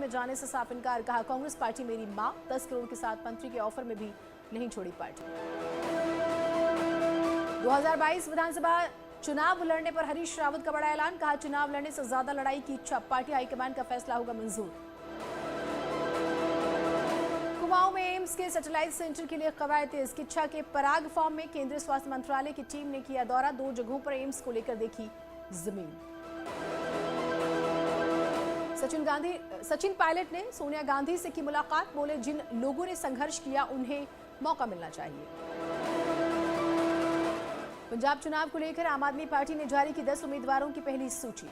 में जाने से साफ इनकार। कहा कांग्रेस पार्टी मेरी मां, 10 करोड़ के साथ मंत्री के ऑफर में भी नहीं छोड़ी पार्टी। 2022 विधानसभा चुनाव लड़ने पर हरीश रावत का बड़ा ऐलान। कहा चुनाव लड़ने से ज्यादा लड़ाई की इच्छा, पार्टी हाईकमान का फैसला होगा मंजूर। कुमाऊं में एम्स के सैटेलाइट सेंटर के लिए कवायद तेज। किच्छा के पराग फार्म में केंद्रीय स्वास्थ्य मंत्रालय की टीम ने किया दौरा। 2 जगहों पर एम्स को लेकर देखी जमीन। सचिन पायलट ने सोनिया गांधी से की मुलाकात। बोले जिन लोगों ने संघर्ष किया उन्हें मौका मिलना चाहिए। पंजाब चुनाव को लेकर आम आदमी पार्टी ने जारी की 10 उम्मीदवारों की पहली सूची।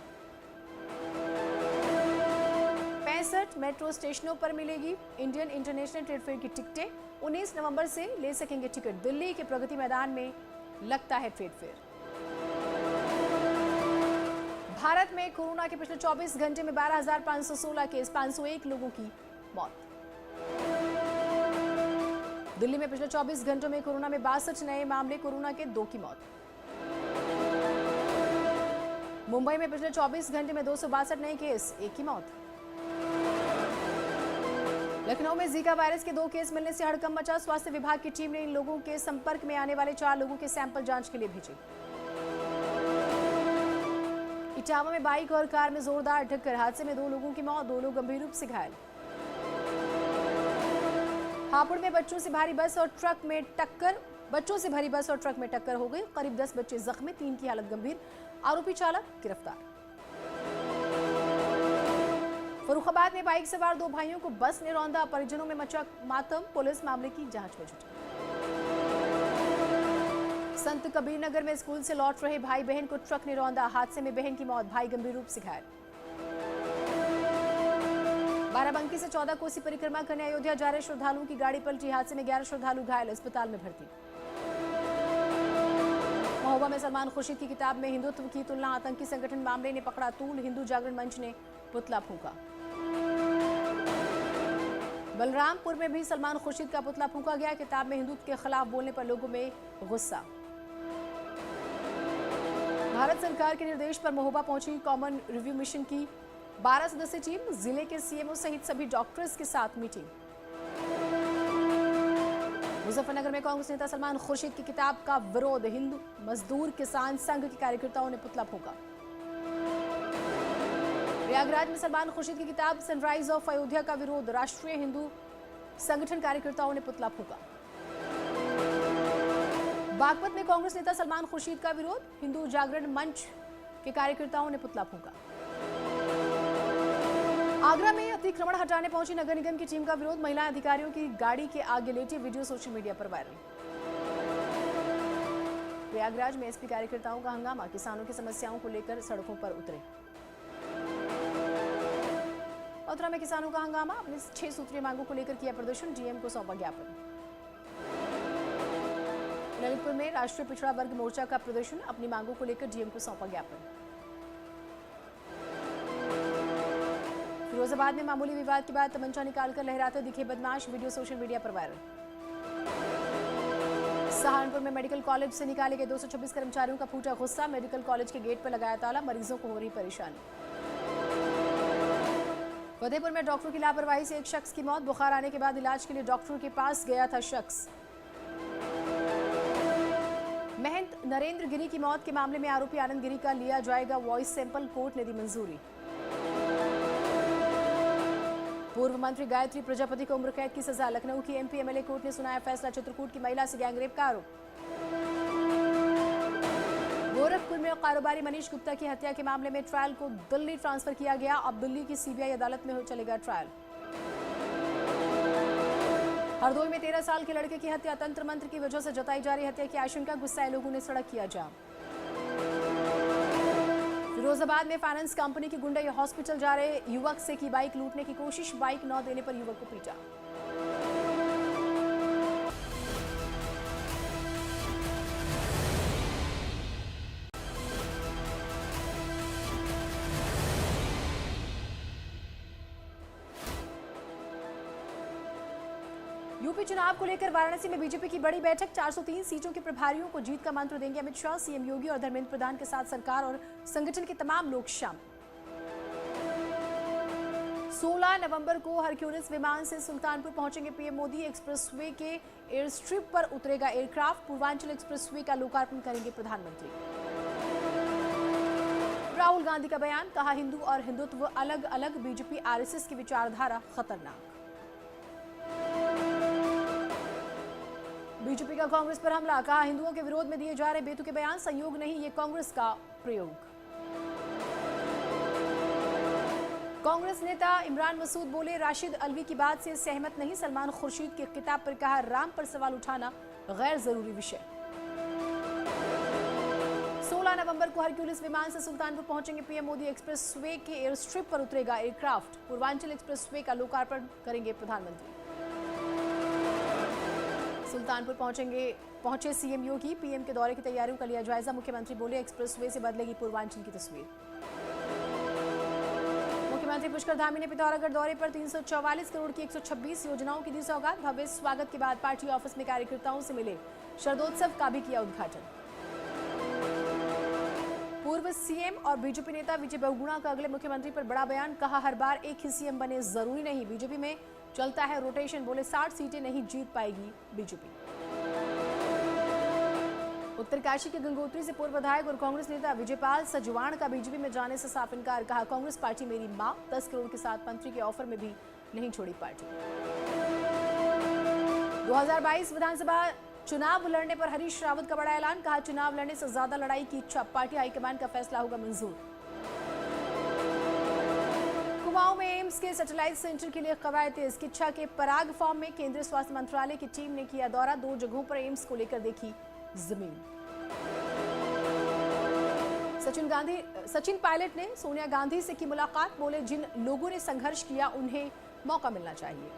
65 मेट्रो स्टेशनों पर मिलेगी इंडियन इंटरनेशनल ट्रेड फेयर की टिकटें। 19 नवंबर से ले सकेंगे टिकट। दिल्ली के प्रगति मैदान में लगता है ट्रेड फेयर। भारत में कोरोना के पिछले 24 घंटे में 12,516 केस, 501 लोगों की मौत। दिल्ली में पिछले 24 घंटों में कोरोना में 62 नए मामले, कोरोना के 2 की मौत। मुंबई में पिछले 24 घंटे में 262 नए केस, 1 की मौत। लखनऊ में जीका वायरस के 2 केस मिलने से हड़कंप मचा। स्वास्थ्य विभाग की टीम ने इन लोगों के संपर्क में आने वाले 4 लोगों के सैंपल जांच के लिए भेजे। इटावा में बाइक और कार में जोरदार टक्कर, हादसे में 2 लोगों की मौत, 2 लोग गंभीर रूप से घायल। हापुड़ में बच्चों से भरी बस और ट्रक में टक्कर हो गई। करीब 10 बच्चे जख्मी, 3 की हालत गंभीर। आरोपी चालक गिरफ्तार। फर्रुखाबाद में बाइक सवार 2 भाइयों को बस ने रौंदा, परिजनों में मचा मातम। पुलिस मामले की जांच में जुटी। संत कबीर नगर में स्कूल से लौट रहे भाई बहन को ट्रक ने रौंदा, हादसे में बहन की मौत, भाई गंभीर रूप से घायल। बाराबंकी से 14 कोसी परिक्रमा करने अयोध्या जा रहे श्रद्धालुओं की गाड़ी पलटी, हादसे में 11 श्रद्धालु घायल, अस्पताल में भर्ती। महोबा में सलमान खुर्शीद की किताब में हिंदुत्व की तुलना, आतंकी संगठन मामले ने पकड़ा तूल, हिंदू जागरण मंच ने पुतला फूंका। बलरामपुर में भी सलमान खुर्शीद का पुतला फूंका गया। किताब में हिंदुत्व के खिलाफ बोलने पर लोगों में गुस्सा। भारत सरकार के निर्देश पर महोबा पहुंची कॉमन रिव्यू मिशन की 12 सदस्यीय टीम, जिले के सीएमओ सहित सभी डॉक्टर्स के साथ मीटिंग। मुजफ्फरनगर में कांग्रेस नेता सलमान खुर्शीद की किताब का विरोध, हिंदू मजदूर किसान संघ के कार्यकर्ताओं ने पुतला फूंका। प्रयागराज में सलमान खुर्शीद की किताब सनराइज ऑफ अयोध्या का विरोध, राष्ट्रीय हिंदू संगठन कार्यकर्ताओं ने पुतला फूंका। बागपत में कांग्रेस नेता सलमान खुर्शीद का विरोध, हिंदू जागरण मंच के कार्यकर्ताओं ने पुतला फूंका। आगरा में अतिक्रमण हटाने पहुंची नगर निगम की टीम का विरोध, महिला अधिकारियों की गाड़ी के आगे लेटी वीडियो सोशल मीडिया पर वायरल। प्रयागराज में एसपी कार्यकर्ताओं का हंगामा, किसानों की समस्याओं को लेकर सड़कों पर उतरे। मथुरा में किसानों का हंगामा, अपनी 6 सूत्रीय मांगों को लेकर किया प्रदर्शन, डीएम को सौंपा ज्ञापन। ललितपुर में राष्ट्रीय पिछड़ा वर्ग मोर्चा का प्रदर्शन, अपनी मांगों को लेकर डीएम को सौंपा ज्ञापन। फिरोजाबाद में मामूली विवाद के बाद तमंचा निकालकर लहराते दिखे बदमाश, वीडियो सोशल मीडिया पर वायरल। सहारनपुर में मेडिकल कॉलेज से निकाले गए 226 कर्मचारियों का फूटा गुस्सा, मेडिकल कॉलेज के गेट पर लगाया ताला, मरीजों को हो रही परेशानी। फतेहपुर में डॉक्टर की लापरवाही से एक शख्स की मौत, बुखार आने के बाद इलाज के लिए डॉक्टर के पास गया था शख्स। महंत नरेंद्र गिरी की मौत के मामले में आरोपी आनंद गिरी का लिया जाएगा वॉइस सैंपल, कोर्ट ने दी मंजूरी। पूर्व मंत्री गायत्री प्रजापति को उम्र कैद की सजा, लखनऊ की एमपी एमएलए कोर्ट ने सुनाया फैसला, चित्रकूट की महिला से गैंगरेप का आरोप। गोरखपुर में कारोबारी मनीष गुप्ता की हत्या के मामले में ट्रायल को दिल्ली ट्रांसफर किया गया, अब दिल्ली की सीबीआई अदालत में चलेगा ट्रायल। हरदोई में 13 साल के लड़के की हत्या, तंत्र मंत्र की वजह से जताई जा रही हत्या की आशंका, गुस्साए लोगों ने सड़क किया जाम। फिरोजाबाद में फाइनेंस कंपनी की गुंडे हॉस्पिटल जा रहे युवक से की बाइक लूटने की कोशिश, बाइक न देने पर युवक को पीटा। यूपी चुनाव को लेकर वाराणसी में बीजेपी की बड़ी बैठक, 403 सीटों के प्रभारियों को जीत का मंत्र देंगे अमित शाह, सीएम योगी और धर्मेंद्र प्रधान के साथ सरकार और संगठन के तमाम लोग शामिल। 16 नवंबर को हरक्यूलिस विमान से सुल्तानपुर पहुंचेंगे पीएम मोदी। एक्सप्रेसवे के एयर स्ट्रिप पर उतरेगा एयरक्राफ्ट। पूर्वांचल एक्सप्रेसवे का लोकार्पण करेंगे प्रधानमंत्री। राहुल गांधी का बयान, कहा हिंदू और हिंदुत्व अलग अलग, बीजेपी आरएसएस की विचारधारा खतरनाक। बीजेपी का कांग्रेस पर हमला, कहा हिंदुओं के विरोध में दिए जा रहे बेतुके बयान संयोग नहीं, ये कांग्रेस का प्रयोग। कांग्रेस नेता इमरान मसूद बोले, राशिद अलवी की बात से सहमत नहीं। सलमान खुर्शीद के किताब पर कहा, राम पर सवाल उठाना गैर जरूरी विषय। 16 नवंबर को हरक्यूलिस विमान से सुल्तानपुर पहुंचेंगे पीएम मोदी। एक्सप्रेसवे के एयर स्ट्रिप पर उतरेगा एयरक्राफ्ट। पूर्वांचल एक्सप्रेसवे का लोकार्पण करेंगे प्रधानमंत्री। सुल्तानपुर पहुंचे सीएम योगी। पीएम के दौरे की तैयारियों का लिया जायजा। मुख्यमंत्री बोले, एक्सप्रेसवे से बदलेगी पूर्वांचल की तस्वीर। मुख्यमंत्री पुष्कर धामी ने पिथौरागढ़ दौरे पर 344 करोड़ की 126 योजनाओं की दी सौगात। भव्य स्वागत के बाद पार्टी ऑफिस में कार्यकर्ताओं से मिले। शरदोत्सव का भी किया उद्घाटन। पूर्व सीएम और बीजेपी नेता विजय बहुगुणा का अगले मुख्यमंत्री पर बड़ा बयान, कहा हर बार एक ही सीएम बने जरूरी नहीं, बीजेपी में चलता है रोटेशन। बोले 60 सीटें नहीं जीत पाएगी बीजेपी। उत्तरकाशी के गंगोत्री से पूर्व विधायक और कांग्रेस नेता विजयपाल सजवाण का बीजेपी में जाने से साफ इनकार। कहा कांग्रेस पार्टी मेरी मां, 10 करोड़ के साथ मंत्री के ऑफर में भी नहीं छोड़ी पार्टी। 2022 विधानसभा चुनाव लड़ने पर हरीश रावत का बड़ा ऐलान। कहा चुनाव लड़ने से ज्यादा लड़ाई की इच्छा, पार्टी हाईकमान का फैसला होगा मंजूर। कुमाऊं में एम्स के सैटेलाइट सेंटर के लिए कवायद तेज। किच्छा के पराग फार्म में केंद्रीय स्वास्थ्य मंत्रालय की टीम ने किया दौरा। 2 जगहों पर एम्स को लेकर देखी जमीन। सचिन पायलट ने सोनिया गांधी से की मुलाकात। बोले जिन लोगों ने संघर्ष किया उन्हें मौका मिलना चाहिए।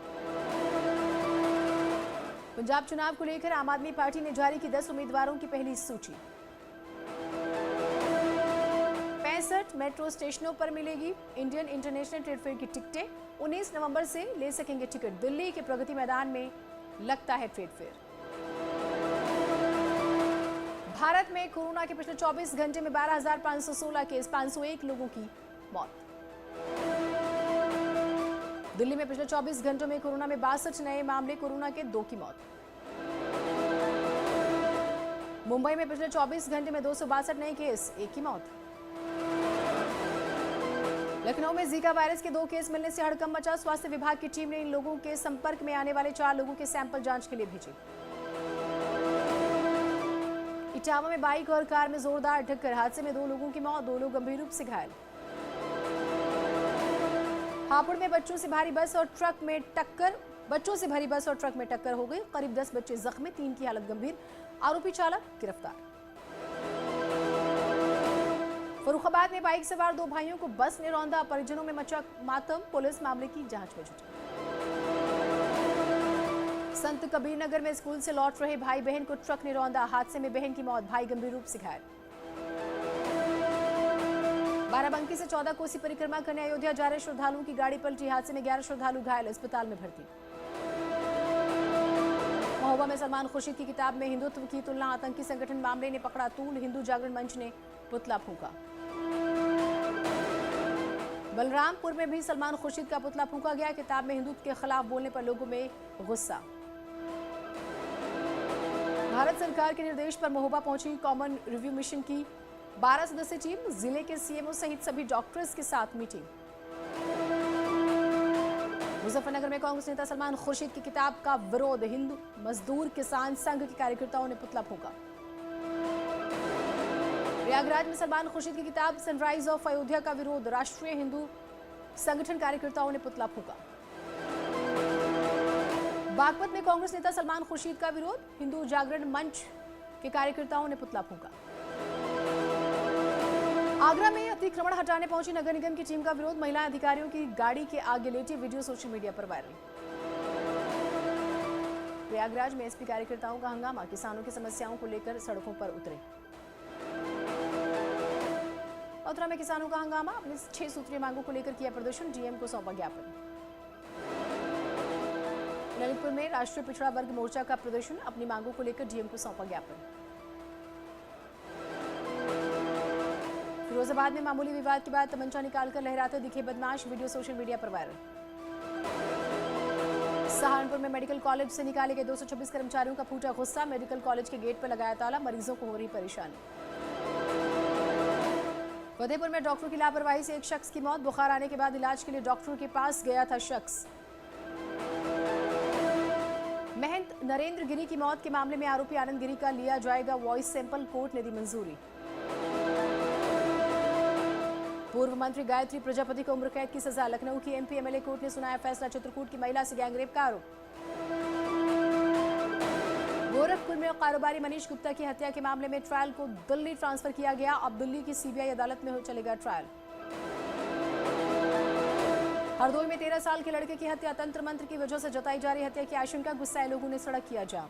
पंजाब चुनाव को लेकर आम आदमी पार्टी ने जारी की 10 उम्मीदवारों की पहली सूची। 65 मेट्रो स्टेशनों पर मिलेगी इंडियन इंटरनेशनल ट्रेड फेयर की टिकटें। 19 नवंबर से ले सकेंगे टिकट। दिल्ली के प्रगति मैदान में लगता है ट्रेड फेयर। भारत में कोरोना के पिछले 24 घंटे में 12,516 केस, 501 लोगों की मौत। दिल्ली में पिछले 24 घंटों में कोरोना में 62 नए मामले, कोरोना के 2 की मौत। मुंबई में पिछले 24 घंटे में 262 नए केस, 1 की मौत। लखनऊ में जीका वायरस के 2 केस मिलने से हड़कंप मचा। स्वास्थ्य विभाग की टीम ने इन लोगों के संपर्क में आने वाले 4 लोगों के सैंपल जांच के लिए भेजे। इटावा में बाइक और कार में जोरदार टक्कर, हादसे में 2 लोगों की मौत, 2 लोग गंभीर रूप से घायल। हापुड़ में बच्चों से भरी बस और ट्रक में टक्कर हो गई। करीब 10 बच्चे जख्मी, 3 की हालत गंभीर। आरोपी चालक गिरफ्तार। फर्रुखाबाद में बाइक सवार 2 भाइयों को बस ने रौंदा, परिजनों में मचा मातम। पुलिस मामले की जांच में जुटी। संत कबीर नगर में स्कूल से लौट रहे भाई बहन को ट्रक ने रौंदा, हादसे में बहन की मौत, भाई गंभीर रूप से घायल। बाराबंकी से 14 कोसी परिक्रमा करने अयोध्या जा रहे श्रद्धालुओं की गाड़ी पलटी, हादसे में 11 श्रद्धालु घायल, अस्पताल में भर्ती। महोबा में सलमान खुर्शीद की किताब में हिंदुत्व की तुलना, आतंकी संगठन मामले ने पकड़ा तूल, हिंदू जागरण मंच ने पुतला फूंका। बलरामपुर में भी सलमान खुर्शीद का पुतला फूंका गया। किताब में हिंदुत्व के खिलाफ बोलने पर लोगों में गुस्सा। भारत सरकार के निर्देश पर महोबा पहुंची कॉमन रिव्यू मिशन की 12 सदस्यीय टीम, जिले के सीएमओ सहित सभी डॉक्टर्स के साथ मीटिंग। मुजफ्फरनगर में कांग्रेस नेता सलमान खुर्शीद की किताब का विरोध, हिंदू मजदूर किसान संघ के कार्यकर्ताओं ने पुतला फूंका। प्रयागराज में सलमान खुर्शीद की किताब सनराइज ऑफ अयोध्या का विरोध, राष्ट्रीय हिंदू संगठन कार्यकर्ताओं ने पुतला फूंका। बागपत में कांग्रेस नेता सलमान खुर्शीद का विरोध, हिंदू जागरण मंच के कार्यकर्ताओं ने पुतला फूंका। आगरा में अतिक्रमण हटाने पहुंची नगर निगम की टीम का विरोध, महिला अधिकारियों की गाड़ी के आगे लेटी वीडियो सोशल मीडिया पर वायरल। प्रयागराज में एसपी कार्यकर्ताओं का हंगामा, किसानों की समस्याओं को लेकर सड़कों पर उतरे। मथुरा में किसानों का हंगामा, अपनी 6 सूत्रीय मांगों को लेकर किया प्रदर्शन, डीएम को सौंपा ज्ञापन। ललितपुर में राष्ट्रीय पिछड़ा वर्ग मोर्चा का प्रदर्शन, अपनी मांगों को लेकर डीएम को सौंपा ज्ञापन। फिरोजाबाद में मामूली विवाद के बाद तमंचा निकालकर लहराते दिखे बदमाश, वीडियो सोशल मीडिया पर वायरल। सहारनपुर में मेडिकल कॉलेज से निकाले गए 226 कर्मचारियों का फूटा गुस्सा, मेडिकल कॉलेज के गेट पर लगाया ताला, मरीजों को हो रही परेशानी। फतेहपुर में डॉक्टर की लापरवाही से एक शख्स की मौत, बुखार आने के बाद इलाज के लिए डॉक्टर के पास गया था शख्स। महंत नरेंद्र गिरी की मौत के मामले में आरोपी आनंद गिरी का लिया जाएगा वॉइस सैंपल, कोर्ट ने दी मंजूरी। पूर्व मंत्री गायत्री प्रजापति को उम्र कैद की सजा, लखनऊ की एमपी एमएलए कोर्ट ने सुनाया फैसला, चित्रकूट की महिला से गैंगरेप का आरोप। गोरखपुर में कारोबारी मनीष गुप्ता की हत्या के मामले में ट्रायल को दिल्ली ट्रांसफर किया गया, अब दिल्ली की सीबीआई अदालत में चलेगा ट्रायल। हरदोई में 13 साल के लड़के की हत्या, तंत्र मंत्र की वजह से जताई जा रही हत्या की आशंका, गुस्साए लोगों ने सड़क किया जाम।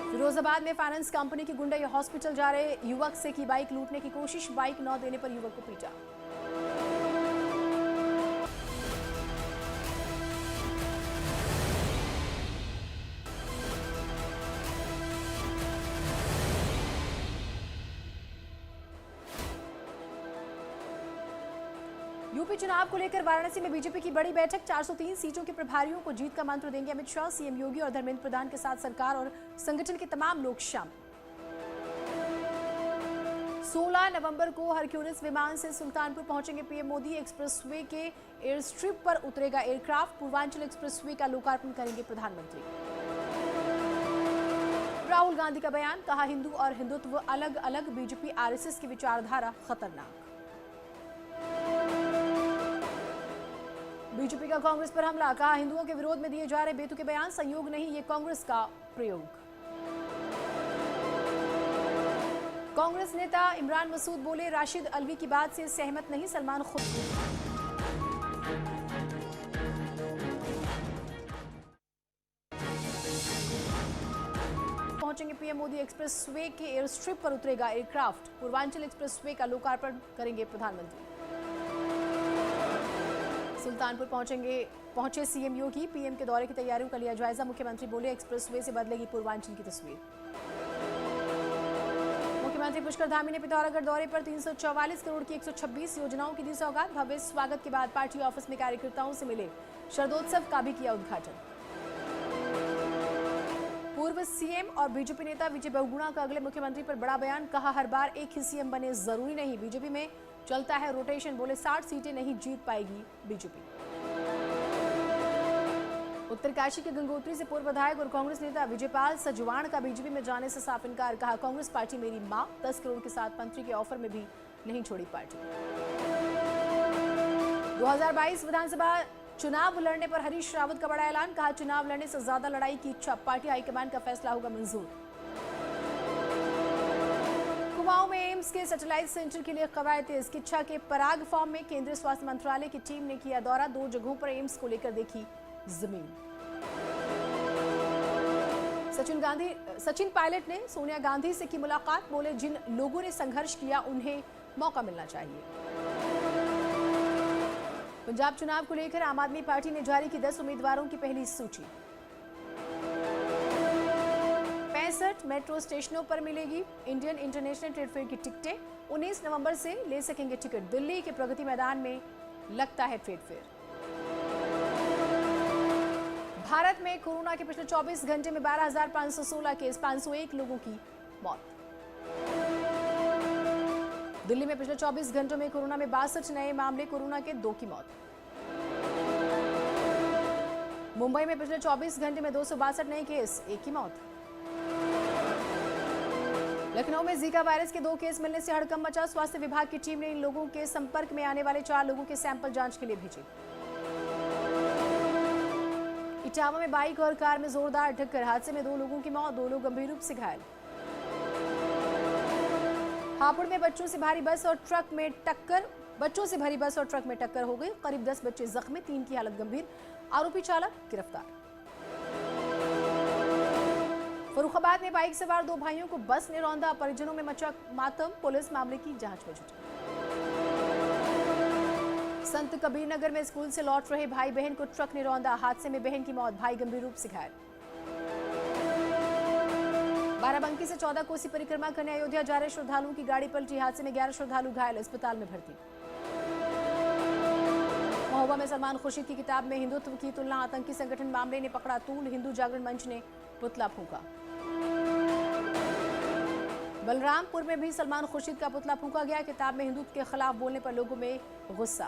फिरोजाबाद में फाइनेंस कंपनी की गुंडे हॉस्पिटल जा रहे युवक से की बाइक लूटने की कोशिश, बाइक न देने पर युवक को पीटा। यूपी चुनाव को लेकर वाराणसी में बीजेपी की बड़ी बैठक, 403 सीटों के प्रभारियों को जीत का मंत्र देंगे अमित शाह, सीएम योगी और धर्मेंद्र प्रधान के साथ सरकार और संगठन के तमाम लोग शामिल। 16 नवंबर को हरक्यूलिस विमान से सुल्तानपुर पहुंचेंगे पीएम मोदी, एक्सप्रेसवे के एयर स्ट्रिप पर उतरेगा एयरक्राफ्ट, पूर्वांचल एक्सप्रेसवे का लोकार्पण करेंगे प्रधानमंत्री। राहुल गांधी का बयान, कहा हिंदू और हिंदुत्व अलग अलग, बीजेपी आरएसएस की विचारधारा खतरनाक। बीजेपी का कांग्रेस पर हमला, कहा हिंदुओं के विरोध में दिए जा रहे बेतुके बयान संयोग नहीं, ये कांग्रेस का प्रयोग। कांग्रेस नेता इमरान मसूद बोले, राशिद अल्वी की बात से सहमत नहीं, सलमान खुद। पहुंचेंगे पीएम मोदी, एक्सप्रेसवे के एयर स्ट्रिप पर उतरेगा एयरक्राफ्ट, पूर्वांचल एक्सप्रेसवे का लोकार्पण करेंगे प्रधानमंत्री। सुल्तानपुर पहुंचे सीएम योगी, पीएम के दौरे की तैयारियों का लिया जायजा, मुख्यमंत्री बोले एक्सप्रेसवे से बदलेगी पूर्वांचल की तस्वीर। मुख्यमंत्री पुष्कर धामी ने पिथौरागढ़ दौरे पर 344 करोड़ की 126 योजनाओं की दी सौगात, भव्य स्वागत के बाद पार्टी ऑफिस में कार्यकर्ताओं से मिले, शरदोत्सव का भी किया उद्घाटन। पूर्व सीएम और बीजेपी नेता विजय बहुगुणा का अगले मुख्यमंत्री पर बड़ा बयान, कहा हर बार एक ही सीएम बने जरूरी नहीं, बीजेपी में चलता है रोटेशन, बोले 60 सीटें नहीं जीत पाएगी बीजेपी। उत्तरकाशी के गंगोत्री से पूर्व विधायक और कांग्रेस नेता विजयपाल सजवाण का बीजेपी में जाने से साफ इनकार, कहा कांग्रेस पार्टी मेरी मां, 10 करोड़ के साथ मंत्री के ऑफर में भी नहीं छोड़ी पार्टी। 2022 विधानसभा चुनाव लड़ने पर हरीश रावत का बड़ा ऐलान, कहा चुनाव लड़ने से ज्यादा लड़ाई की इच्छा, पार्टी हाईकमान का फैसला होगा मंजूर। कुमाऊं में एम्स के सैटेलाइट सेंटर के लिए कवायद तेज, किच्छा के पराग फॉर्म में केंद्रीय स्वास्थ्य मंत्रालय की टीम ने किया दौरा, 2 जगहों पर एम्स को लेकर देखी जमीन। सचिन पायलट ने सोनिया गांधी से की मुलाकात, बोले जिन लोगों ने संघर्ष किया उन्हें मौका मिलना चाहिए। पंजाब चुनाव को लेकर आम आदमी पार्टी ने जारी की 10 उम्मीदवारों की पहली सूची। 65 मेट्रो स्टेशनों पर मिलेगी इंडियन इंटरनेशनल ट्रेड फेयर की टिकटें, 19 नवंबर से ले सकेंगे टिकट, दिल्ली के प्रगति मैदान में लगता है ट्रेड फेयर। भारत में कोरोना के पिछले 24 घंटे में 12,516 केस, 501 लोगों की मौत। दिल्ली में पिछले 24 घंटों में कोरोना में 62 नए मामले, कोरोना के 2 की मौत। मुंबई में पिछले 24 घंटे में 262 नए केस, 1 की मौत। लखनऊ में जीका वायरस के 2 केस मिलने से हड़कंप मचा, स्वास्थ्य विभाग की टीम ने इन लोगों के संपर्क में आने वाले 4 लोगों के सैंपल जांच के लिए भेजे। इटावा में बाइक और कार में जोरदार टक्कर, हादसे में 2 लोगों की मौत, 2 लोग गंभीर रूप से घायल। हापुड़ में बच्चों से भरी बस और ट्रक में टक्कर हो गई, करीब 10 बच्चे जख्मी, 3 की हालत गंभीर, आरोपी चालक गिरफ्तार। फर्रुखाबाद में बाइक सवार 2 भाइयों को बस ने रौंदा, परिजनों में मचा मातम, पुलिस मामले की जांच में जुटी। संत कबीर नगर में स्कूल से लौट रहे भाई बहन को ट्रक ने रौंदा, हादसे में बहन की मौत, भाई गंभीर रूप से घायल। बाराबंकी से 14 कोसी परिक्रमा करने अयोध्या जा रहे श्रद्धालुओं की गाड़ी पलटी, हादसे में 11 श्रद्धालु घायल, अस्पताल में भर्ती। महोबा में सलमान खुर्शीद की किताब में हिंदुत्व की तुलना आतंकी संगठन मामले ने पकड़ा तूल, हिंदू जागरण मंच ने पुतला फूंका। बलरामपुर में भी सलमान खुर्शीद का पुतला फूंका गया। किताब में हिंदुत्व के खिलाफ बोलने पर लोगों में गुस्सा।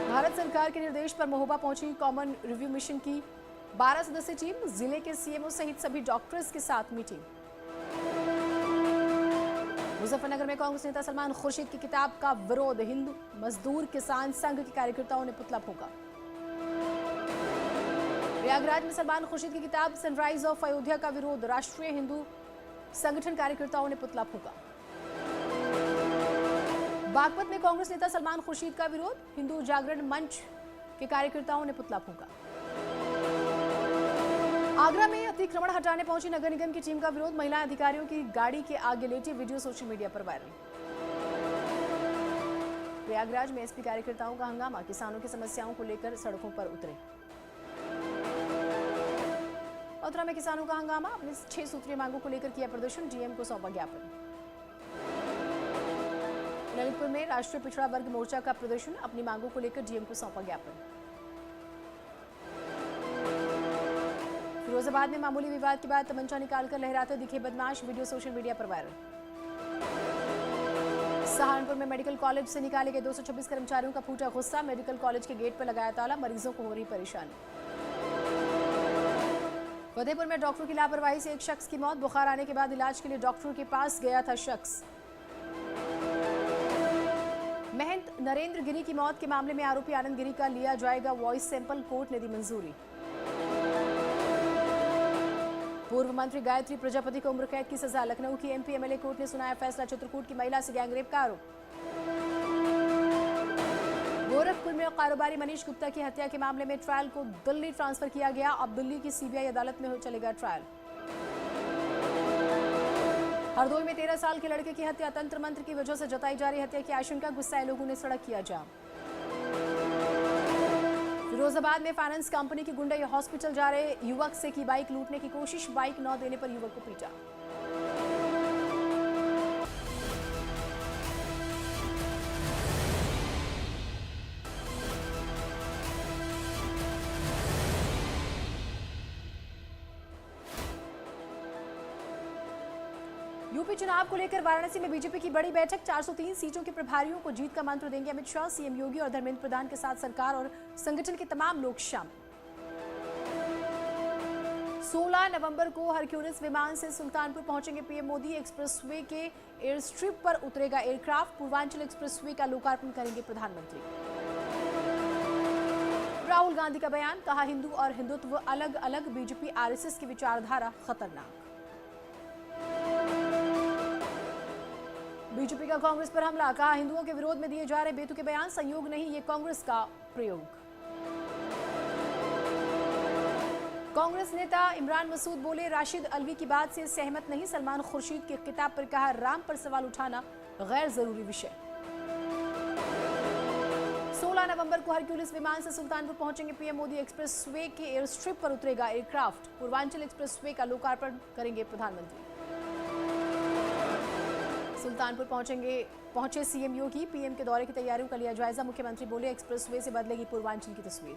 भारत सरकार के निर्देश पर महोबा पहुंची कॉमन रिव्यू मिशन की 12 सदस्यीय टीम, जिले के सीएमओ सहित सभी डॉक्टर्स के साथ मीटिंग। मुजफ्फरनगर में कांग्रेस नेता सलमान खुर्शीद की किताब का विरोध, हिंदू मजदूर किसान संघ के कार्यकर्ताओं ने पुतला फूंका। प्रयागराज में सलमान खुर्शीद की किताब सनराइज ऑफ अयोध्या का विरोध, राष्ट्रीय हिंदू संगठन कार्यकर्ताओं ने पुतला फूंका। बागपत में कांग्रेस नेता सलमान खुर्शीद का विरोध, हिंदू जागरण मंच के कार्यकर्ताओं ने पुतला फूंका। आगरा में अतिक्रमण हटाने पहुंची नगर निगम की टीम का विरोध, महिला अधिकारियों की गाड़ी के आगे लेटी वीडियो सोशल मीडिया पर वायरल। प्रयागराज में एसपी कार्यकर्ताओं का हंगामा, किसानों की समस्याओं को लेकर सड़कों पर उतरे। मथुरा में किसानों का हंगामा, अपनी 6 सूत्रीय मांगों को लेकर किया प्रदर्शन, डीएम को सौंपा ज्ञापन। ललितपुर में राष्ट्रीय पिछड़ा वर्ग मोर्चा का प्रदर्शन, अपनी मांगों को लेकर डीएम को सौंपा ज्ञापन। फिरोजाबाद में मामूली विवाद के बाद तमंचा निकालकर लहराते दिखे बदमाश, वीडियो सोशल मीडिया पर वायरल। सहारनपुर में मेडिकल कॉलेज से निकाले गए 226 कर्मचारियों का फूटा गुस्सा, मेडिकल कॉलेज के गेट पर लगाया ताला, मरीजों को हो रही परेशानी। फतेहपुर में डॉक्टर की लापरवाही से एक शख्स की मौत, बुखार आने के बाद इलाज के लिए डॉक्टर के पास गया था शख्स। महंत नरेंद्र गिरी की मौत के मामले में आरोपी आनंद गिरी का लिया जाएगा वॉइस सैंपल, कोर्ट ने दी मंजूरी। पूर्व मंत्री गायत्री प्रजापति को उम्र कैद की सजा, लखनऊ की एमपी एमएलए कोर्ट ने सुनाया फैसला, चित्रकूट की महिला से गैंगरेप का आरोप। गोरखपुर में कारोबारी मनीष गुप्ता की हत्या के मामले में ट्रायल को दिल्ली ट्रांसफर किया गया, अब दिल्ली की सीबीआई अदालत में चलेगा ट्रायल। हरदोई में 13 साल के लड़के की हत्या, तंत्र मंत्र की वजह से जताई जा रही हत्या की आशंका, गुस्साए लोगों ने सड़क किया जाम। फिरोजाबाद में फाइनेंस कंपनी की गुंडे हॉस्पिटल जा रहे युवक से की बाइक लूटने की कोशिश, बाइक न देने पर युवक को पीटा। यूपी चुनाव को लेकर वाराणसी में बीजेपी की बड़ी बैठक, 403 सीटों के प्रभारियों को जीत का मंत्र देंगे अमित शाह, सीएम योगी और धर्मेंद्र प्रधान के साथ सरकार और संगठन के तमाम लोग शामिल। 16 नवंबर को हरक्यूलिस विमान से सुल्तानपुर पहुंचेंगे पीएम मोदी, एक्सप्रेसवे के एयर स्ट्रिप पर उतरेगा एयरक्राफ्ट, पूर्वांचल एक्सप्रेसवे का लोकार्पण करेंगे प्रधानमंत्री। राहुल गांधी का बयान, कहा हिंदू और हिंदुत्व अलग अलग, बीजेपी आरएसएस की विचारधारा खतरनाक। बीजेपी का कांग्रेस पर हमला, कहा हिंदुओं के विरोध में दिए जा रहे बेतुके बयान संयोग नहीं, ये कांग्रेस का प्रयोग। कांग्रेस नेता इमरान मसूद बोले, राशिद अलवी की बात से सहमत नहीं, सलमान खुर्शीद की किताब पर कहा राम पर सवाल उठाना गैर जरूरी विषय। 16 नवंबर को हरक्यूलिस विमान से सुल्तानपुर पहुंचेंगे पीएम मोदी, एक्सप्रेसवे के एयर स्ट्रिप पर उतरेगा एयरक्राफ्ट, पूर्वांचल एक्सप्रेसवे का लोकार्पण करेंगे प्रधानमंत्री। सुल्तानपुर पहुंचे सीएम योगी, पीएम के दौरे की तैयारियों का लिया जायजा, मुख्यमंत्री बोले एक्सप्रेसवे से बदलेगी पूर्वांचल की तस्वीर।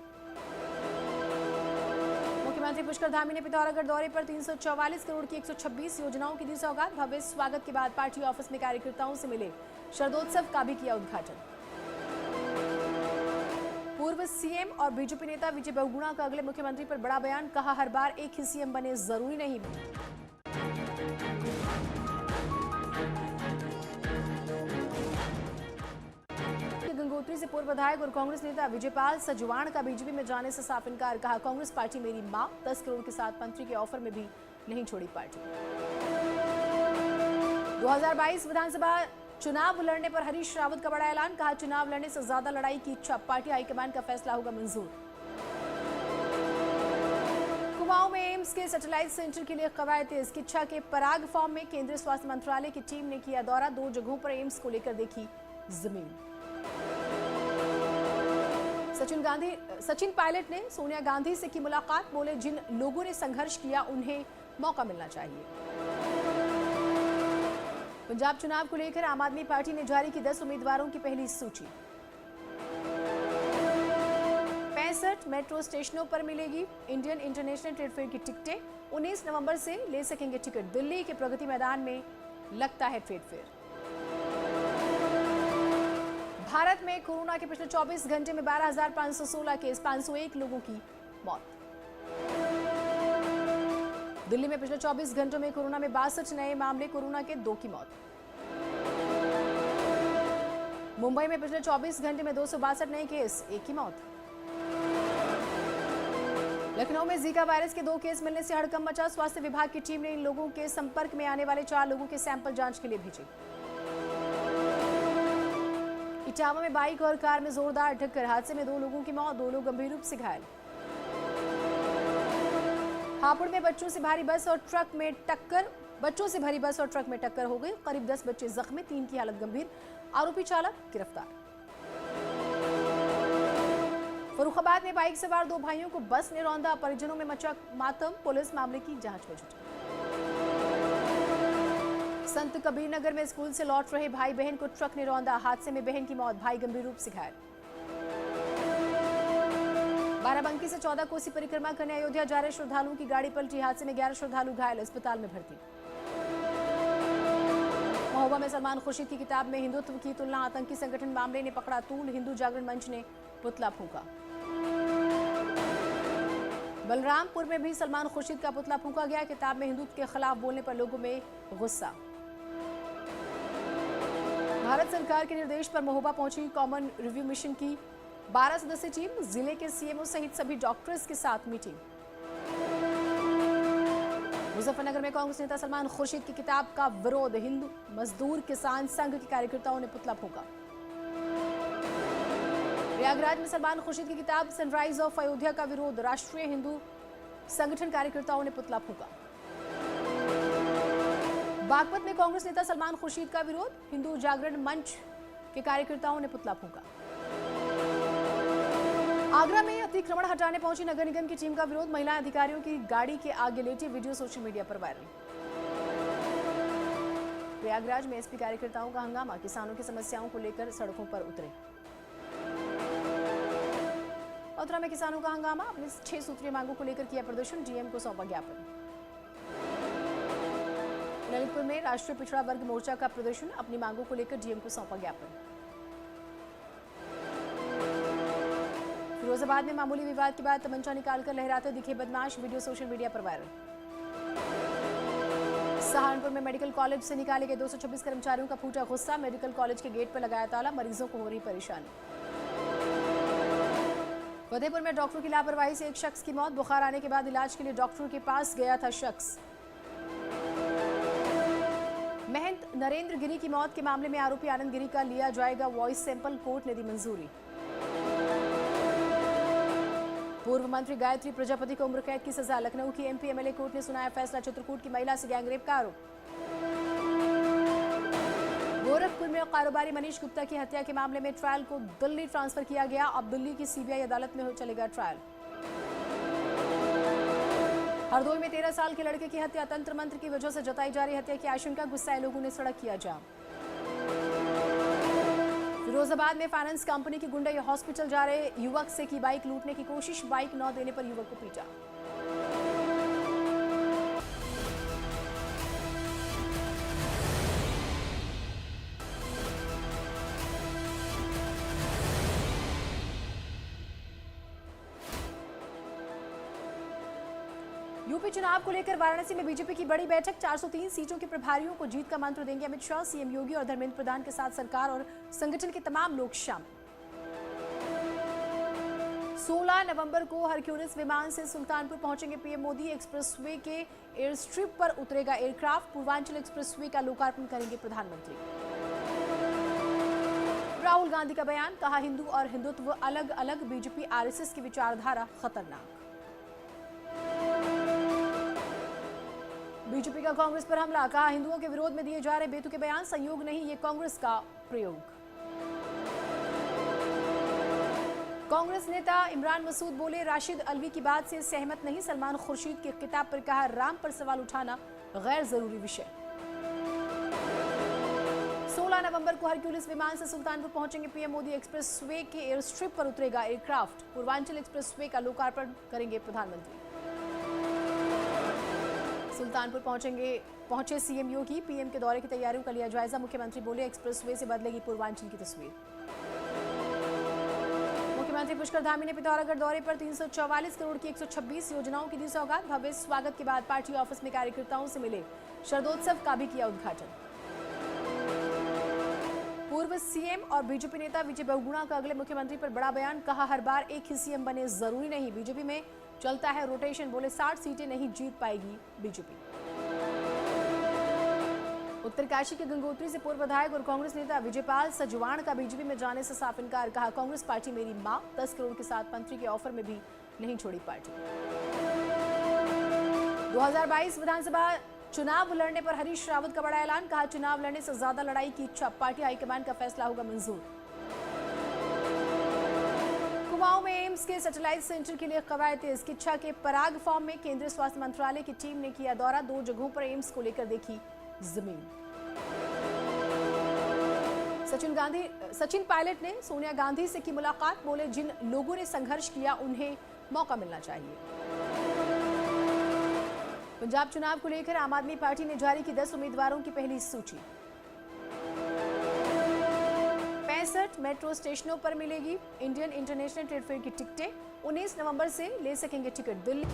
मुख्यमंत्री पुष्कर धामी ने पिथौरागढ़ दौरे पर 344 करोड़ की 126 योजनाओं की दी सौगात, भव्य स्वागत के बाद पार्टी ऑफिस में कार्यकर्ताओं से मिले, शरदोत्सव का भी किया उद्घाटन। पूर्व सीएम और बीजेपी नेता विजय बहुगुणा का अगले मुख्यमंत्री पर बड़ा बयान, कहा हर बार एक ही सीएम बने जरूरी नहीं। गंगोत्री से पूर्व विधायक और कांग्रेस नेता विजयपाल सजवाण का बीजेपी में जाने से साफ इनकार, कहा कांग्रेस पार्टी मेरी मां, 10 करोड़ के साथ मंत्री के ऑफर में भी नहीं छोड़ी पार्टी। 2022 विधानसभा चुनाव लड़ने पर हरीश रावत का बड़ा ऐलान, कहा चुनाव लड़ने से ज्यादा लड़ाई की इच्छा, पार्टी हाईकमान का फैसला होगा मंजूर। कुमाऊं में एम्स के सैटेलाइट सेंटर के लिए कवायद तेज, किच्छा के पराग फार्म में केंद्रीय स्वास्थ्य मंत्रालय की टीम ने किया दौरा, 2 जगहों पर एम्स को लेकर देखी जमीन। सचिन पायलट ने सोनिया गांधी से की मुलाकात, बोले जिन लोगों ने संघर्ष किया उन्हें मौका मिलना चाहिए। पंजाब चुनाव को लेकर आम आदमी पार्टी ने जारी की 10 उम्मीदवारों की पहली सूची। मेट्रो स्टेशनों पर मिलेगी इंडियन इंटरनेशनल ट्रेड फेयर की टिकटें। 19 नवंबर से ले सकेंगे टिकट। दिल्ली के प्रगति मैदान में लगता है ट्रेड फेयर। भारत में कोरोना के पिछले 24 घंटे में 12,516 केस, 501 लोगों की मौत। दिल्ली में पिछले 24 घंटों में कोरोना में 62 नए मामले, कोरोना के 2 की मौत। मुंबई में पिछले 24 घंटे में 262 नए केस, 1 की मौत। लखनऊ में जीका वायरस के 2 केस मिलने से हड़कंप मचा। स्वास्थ्य विभाग की टीम ने इन लोगों के संपर्क में आने वाले 4 लोगों के सैंपल जांच के लिए भेजे। इटावा में बाइक और कार में जोरदार टक्कर, हादसे में 2 लोगों की मौत, 2 लोग गंभीर रूप से घायल। हापुड़ में बच्चों से भरी बस और ट्रक में टक्कर हो गई। करीब 10 बच्चे जख्मी, 3 की हालत गंभीर। आरोपी चालक गिरफ्तार। फर्रुखाबाद में बाइक सवार 2 भाइयों को बस ने रौंदा, परिजनों में मचा मातम। पुलिस मामले की जांच में जुटी। संत कबीर नगर में स्कूल से लौट रहे भाई बहन को ट्रक ने रौंदा, हादसे में बहन की मौत, भाई गंभीर रूप से घायल। बाराबंकी से 14 कोसी परिक्रमा करने अयोध्या जा रहे श्रद्धालुओं की गाड़ी पलटी, हादसे में 11 श्रद्धालु घायल, अस्पताल में भर्ती। महोबा में सलमान खुर्शीद की किताब में हिंदुत्व की तुलना, आतंकी संगठन मामले ने पकड़ा तूल, हिंदू जागरण मंच ने पुतला फूंका। बलरामपुर में भी सलमान खुर्शीद का पुतला फूंका गया, किताब में हिंदुत्व के खिलाफ बोलने पर लोगों में गुस्सा। भारत सरकार के निर्देश पर महोबा पहुंची कॉमन रिव्यू मिशन की 12 सदस्यीय टीम, जिले के सीएमओ सहित सभी डॉक्टर्स के साथ मीटिंग। मुजफ्फरनगर में कांग्रेस नेता सलमान खुर्शीद की किताब का विरोध, हिंदू मजदूर किसान संघ के कार्यकर्ताओं ने पुतला फूंका। प्रयागराज में सलमान खुर्शीद की किताब सनराइज ऑफ अयोध्या का विरोध, राष्ट्रीय हिंदू संगठन कार्यकर्ताओं ने पुतला फूंका। बागपत में कांग्रेस नेता सलमान खुर्शीद का विरोध, हिंदू जागरण मंच के कार्यकर्ताओं ने पुतला फूंका। आगरा में अतिक्रमण हटाने पहुंची नगर निगम की टीम का विरोध, महिला अधिकारियों की गाड़ी के आगे लेटी वीडियो सोशल मीडिया पर वायरल। प्रयागराज में एसपी कार्यकर्ताओं का हंगामा, किसानों की समस्याओं को लेकर सड़कों पर उतरे। मथुरा में किसानों का हंगामा, अपनी 6 सूत्रीय मांगों को लेकर किया प्रदर्शन, डीएम को सौंपा ज्ञापन। ललितपुर में राष्ट्रीय पिछड़ा वर्ग मोर्चा का प्रदर्शन, अपनी मांगों को लेकर डीएम को सौंपा ज्ञापन। फिरोजाबाद में मामूली विवाद के बाद तमंचा निकालकर लहराते दिखे बदमाश, वीडियो सोशल मीडिया पर वायरल। सहारनपुर में मेडिकल कॉलेज से निकाले गए 226 कर्मचारियों का फूटा गुस्सा, मेडिकल कॉलेज के गेट पर लगाया ताला, मरीजों को हो रही परेशानी। फतेहपुर में डॉक्टर की लापरवाही से एक शख्स की मौत, बुखार आने के बाद इलाज के लिए डॉक्टर के पास गया था शख्स। महंत नरेंद्र गिरी की मौत के मामले में आरोपी आनंद गिरी का लिया जाएगा वॉइस सैंपल, कोर्ट ने दी मंजूरी। पूर्व मंत्री गायत्री प्रजापति को उम्र कैद की सजा, लखनऊ की एमपी एमएलए कोर्ट ने सुनाया फैसला, चित्रकूट की महिला से गैंगरेप का आरोप। गोरखपुर में कारोबारी मनीष गुप्ता की हत्या के मामले में ट्रायल को दिल्ली ट्रांसफर किया गया, अब दिल्ली की सीबीआई अदालत में चलेगा ट्रायल। हरदोई में 13 साल के लड़के की हत्या, तंत्र मंत्र की वजह से जताई जा रही हत्या की आशंका, गुस्साए लोगों ने सड़क किया जाम। फिरोजाबाद में फाइनेंस कंपनी की गुंडे हॉस्पिटल जा रहे युवक से की बाइक लूटने की कोशिश, बाइक न देने पर युवक को पीटा। यूपी चुनाव को लेकर वाराणसी में बीजेपी की बड़ी बैठक, 403 सीटों के प्रभारियों को जीत का मंत्र देंगे अमित शाह, सीएम योगी और धर्मेंद्र प्रधान के साथ सरकार और संगठन के तमाम लोग शामिल। 16 नवंबर को हरक्यूलिस विमान से सुल्तानपुर पहुंचेंगे पीएम मोदी, एक्सप्रेसवे के एयर स्ट्रिप पर उतरेगा एयरक्राफ्ट, पूर्वांचल एक्सप्रेसवे का लोकार्पण करेंगे प्रधानमंत्री। राहुल गांधी का बयान, कहा हिंदू और हिंदुत्व अलग अलग, बीजेपी आरएसएस की विचारधारा खतरनाक। बीजेपी का कांग्रेस पर हमला, कहा हिंदुओं के विरोध में दिए जा रहे बेतुके बयान संयोग नहीं, ये कांग्रेस का प्रयोग। कांग्रेस नेता इमरान मसूद बोले, राशिद अलवी की बात से सहमत नहीं, सलमान खुर्शीद की किताब पर कहा राम पर सवाल उठाना गैर जरूरी विषय। 16 नवंबर को हरक्यूलिस विमान से सुल्तानपुर पहुंचेंगे पीएम मोदी। एक्सप्रेसवे के एयर स्ट्रिप पर उतरेगा एयरक्राफ्ट। पूर्वांचल एक्सप्रेसवे का लोकार्पण करेंगे प्रधानमंत्री। सुल्तानपुर पहुंचे सीएम योगी। पीएम के दौरे की तैयारियों का लिया जायजा। मुख्यमंत्री बोले एक्सप्रेसवे से बदलेगी पूर्वांचल की तस्वीर। मुख्यमंत्री पुष्कर धामी ने पिथौरागढ़ दौरे पर 344 करोड़ की 126 योजनाओं की दी सौगात। भव्य स्वागत के बाद पार्टी ऑफिस में कार्यकर्ताओं से मिले। शरदोत्सव का भी किया उद्घाटन। पूर्व सीएम और बीजेपी नेता विजय बहुगुणा का अगले मुख्यमंत्री पर बड़ा बयान। कहा हर बार एक ही सीएम बने जरूरी नहीं, बीजेपी में चलता है रोटेशन। बोले 60 सीटें नहीं जीत पाएगी बीजेपी। उत्तरकाशी के गंगोत्री से पूर्व विधायक और कांग्रेस नेता विजयपाल सजवाण का बीजेपी में जाने से साफ इनकार। कहा कांग्रेस पार्टी मेरी मां। 10 करोड़ के साथ मंत्री के ऑफर में भी नहीं छोड़ी पार्टी। 2022 विधानसभा चुनाव लड़ने पर हरीश रावत का बड़ा ऐलान। कहा चुनाव लड़ने से ज्यादा लड़ाई की इच्छा। पार्टी हाईकमान का फैसला होगा मंजूर। कुमाऊं में एम्स के सैटेलाइट सेंटर के लिए कवायद तेज। किच्छा के पराग फार्म में केंद्रीय स्वास्थ्य मंत्रालय की टीम ने किया दौरा। 2 जगहों पर एम्स को लेकर देखी जमीन। सचिन पायलट ने सोनिया गांधी से की मुलाकात। बोले जिन लोगों ने संघर्ष किया उन्हें मौका मिलना चाहिए। पंजाब चुनाव को लेकर आम आदमी पार्टी ने जारी की 10 उम्मीदवारों की पहली सूची। 65 मेट्रो स्टेशनों पर मिलेगी इंडियन इंटरनेशनल ट्रेड फेयर की टिकटें। 19 नवंबर से ले सकेंगे टिकट दिल्ली।